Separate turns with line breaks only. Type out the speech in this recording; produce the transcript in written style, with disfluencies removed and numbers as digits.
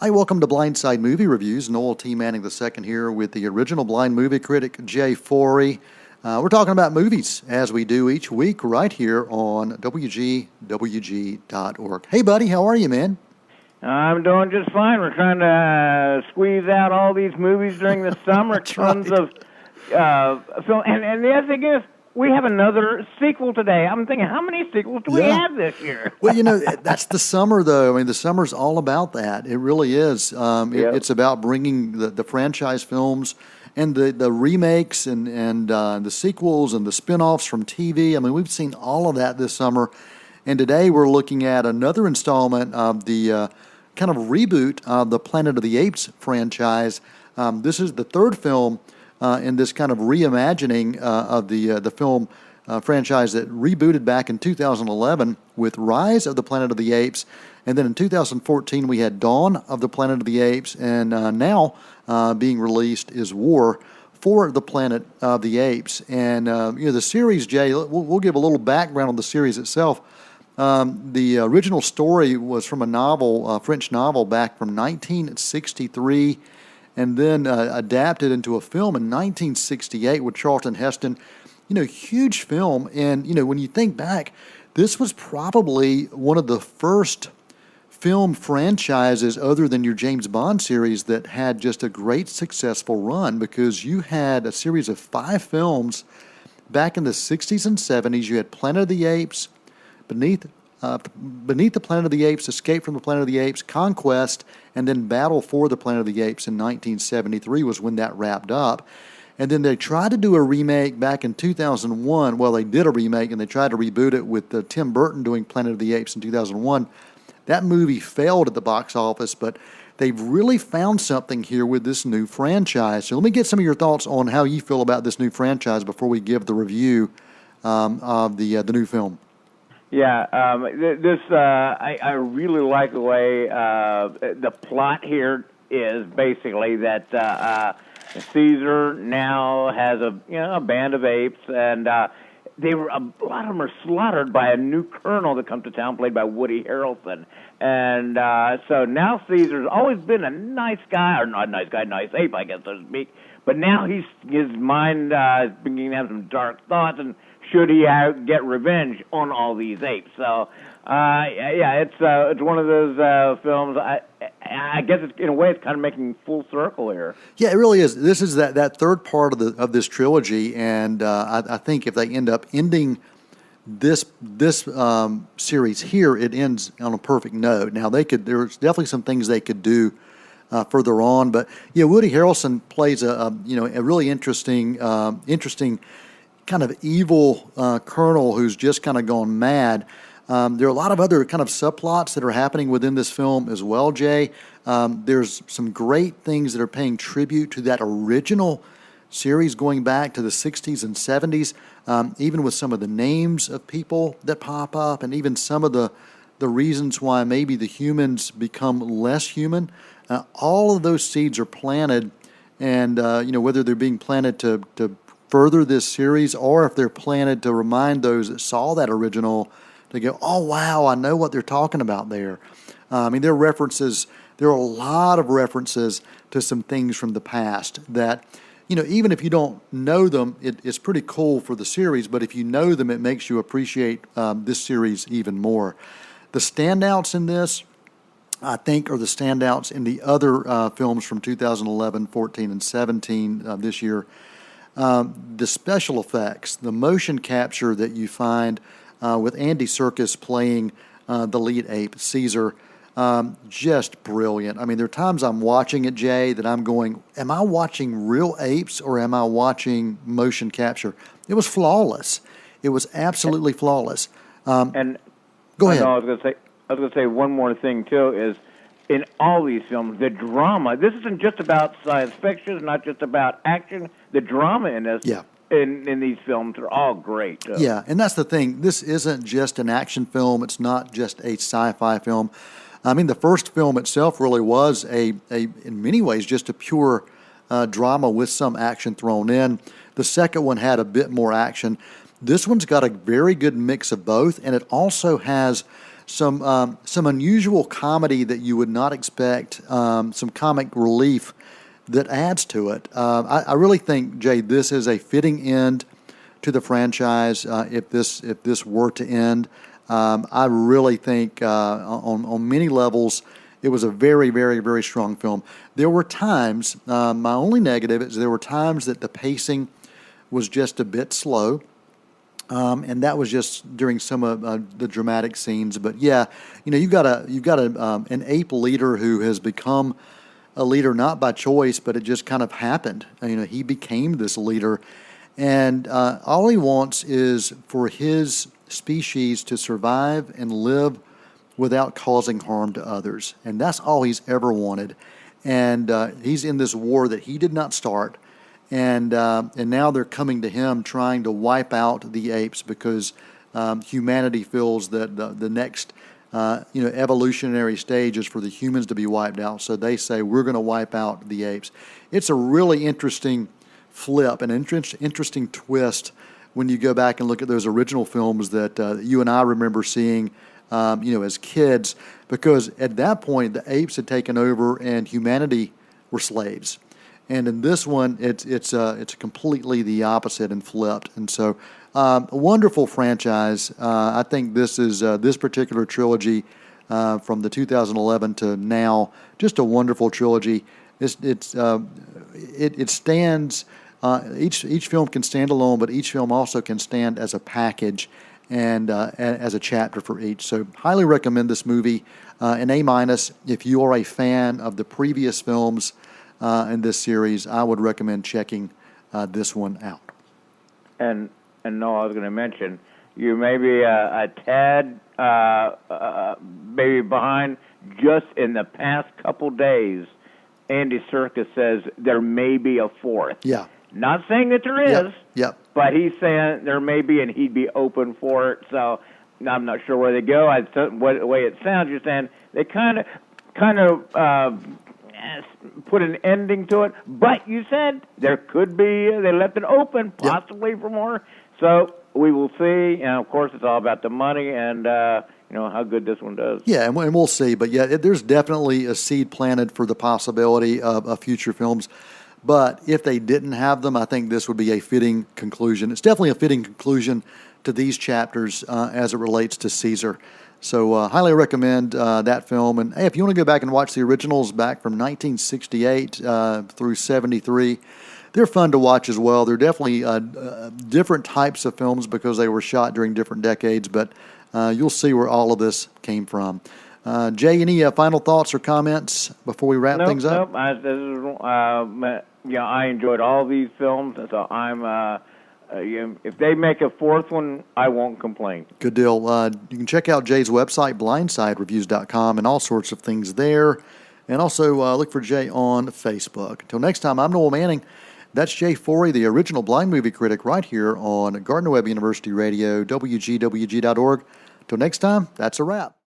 Hi, welcome to Blindside Movie Reviews. Noel T. Manning II here with the original blind movie critic, Jay Forey. We're talking about movies, as we do each week, right here on WGWG.org. Hey, buddy, how are you, man?
I'm doing just fine. We're trying to squeeze out all these movies during the summer. Tons of film. And the other thing is, we have another sequel today. I'm thinking, how many sequels do we have this year?
Well, that's the summer, though. I mean, the summer's all about that. It really is. It's about bringing the franchise films and the remakes and the sequels and the spin-offs from TV. I mean, we've seen all of that this summer. And today we're looking at another installment of the kind of reboot of the Planet of the Apes franchise. This is the third film in this kind of reimagining of the film franchise that rebooted back in 2011 with Rise of the Planet of the Apes. And then in 2014, we had Dawn of the Planet of the Apes. And now being released is War for the Planet of the Apes. And, the series, Jay, we'll give a little background on the series itself. The original story was from a novel, a French novel back from 1963, and then adapted into a film in 1968 with Charlton Heston. Huge film. And, when you think back, this was probably one of the first film franchises other than your James Bond series that had just a great successful run, because you had a series of 5 films back in the 60s and 70s. You had Planet of the Apes, Beneath the Planet of the Apes, Escape from the Planet of the Apes, Conquest, and then Battle for the Planet of the Apes in 1973 was when that wrapped up. And then they tried to do a remake back in 2001. Well, they did a remake, and they tried to reboot it with Tim Burton doing Planet of the Apes in 2001. That movie failed at the box office, but they've really found something here with this new franchise. So let me get some of your thoughts on how you feel about this new franchise before we give the review of the new film.
Yeah, I really like the way the plot here is basically that Caesar now has a band of apes, and a lot of them are slaughtered by a new colonel that comes to town, played by Woody Harrelson. And so now Caesar's always been a nice guy, or not a nice guy, nice ape, I guess, so to speak. But now his mind is beginning to have some dark thoughts, and should he get revenge on all these apes? So, it's one of those films. I guess in a way it's kind of making full circle here.
Yeah, it really is. This is that third part of this trilogy, and I think if they end up ending this series here, it ends on a perfect note. Now there's definitely some things they could do further on, but Woody Harrelson plays a really interesting kind of evil colonel who's just kind of gone mad. There are a lot of other kind of subplots that are happening within this film as well, Jay. There's some great things that are paying tribute to that original series going back to the 60s and 70s, even with some of the names of people that pop up, and even some of the reasons why maybe the humans become less human. All of those seeds are planted, and whether they're being planted to further this series, or if they're planted to remind those that saw that original to go, oh wow, I know what they're talking about there. There are a lot of references to some things from the past that, even if you don't know them, it's pretty cool for the series, but if you know them, it makes you appreciate this series even more. The standouts in this, I think, are the standouts in the other films from 2011, 14, and 17 this year. The special effects, the motion capture that you find with Andy Serkis playing the lead ape, Caesar, just brilliant. There are times I'm watching it, Jay, that I'm going, am I watching real apes or am I watching motion capture? It was flawless. It was absolutely flawless.
And
go ahead.
I was going to say one more thing too is, in all these films, the drama. This isn't just about science fiction. It's not just about action. The drama in this, in these films, are all great. Too.
Yeah, and that's the thing. This isn't just an action film. It's not just a sci-fi film. The first film itself really was in many ways, just a pure drama with some action thrown in. The second one had a bit more action. This one's got a very good mix of both, and it also has some unusual comedy that you would not expect, some comic relief that adds to it. I really think, Jay, this is a fitting end to the franchise. If this were to end, I really think on many levels it was a very, very, very strong film. There were times, my only negative is there were times that the pacing was just a bit slow. And that was just during some of the dramatic scenes. But yeah, you've got an ape leader who has become a leader not by choice, but it just kind of happened. He became this leader, and all he wants is for his species to survive and live without causing harm to others, and that's all he's ever wanted. And he's in this war that he did not start. And now they're coming to him trying to wipe out the apes because humanity feels that the next evolutionary stage is for the humans to be wiped out. So they say, we're going to wipe out the apes. It's a really interesting flip, an interesting twist when you go back and look at those original films that you and I remember seeing as kids, because at that point the apes had taken over and humanity were slaves. And in this one, it's completely the opposite and flipped. And so, a wonderful franchise. I think this is this particular trilogy from the 2011 to now, just a wonderful trilogy. It stands. Each film can stand alone, but each film also can stand as a package and as a chapter for each. So, highly recommend this movie. An A-. If you are a fan of the previous films in this series, I would recommend checking this one out.
And no, I was going to mention, you may be a tad maybe behind. Just in the past couple days, Andy Serkis says there may be a fourth.
Yeah.
Not saying that there is.
Yep.
But he's saying there may be, and he'd be open for it. So I'm not sure where they go. The way it sounds, you're saying they kind of put an ending to it. But you said there could be, they left it open, possibly for more. So we will see. And of course, it's all about the money and how good this one does.
Yeah, and we'll see. But yeah, there's definitely a seed planted for the possibility of future films. But if they didn't have them, I think this would be a fitting conclusion. It's definitely a fitting conclusion to these chapters as it relates to Caesar. So highly recommend that film. And hey, if you want to go back and watch the originals back from 1968 through 73, they're fun to watch as well. They're definitely different types of films because they were shot during different decades, but you'll see where all of this came from. Jay, any final thoughts or comments before we wrap things up?
Nope. I enjoyed all these films, so I'm. If they make a fourth one, I won't complain.
Good deal. You can check out Jay's website, blindsidereviews.com, and all sorts of things there. And also look for Jay on Facebook. Until next time, I'm Noel Manning. That's Jay Forey, the original blind movie critic, right here on Gardner-Webb University Radio, WGWG.org. Until next time, that's a wrap.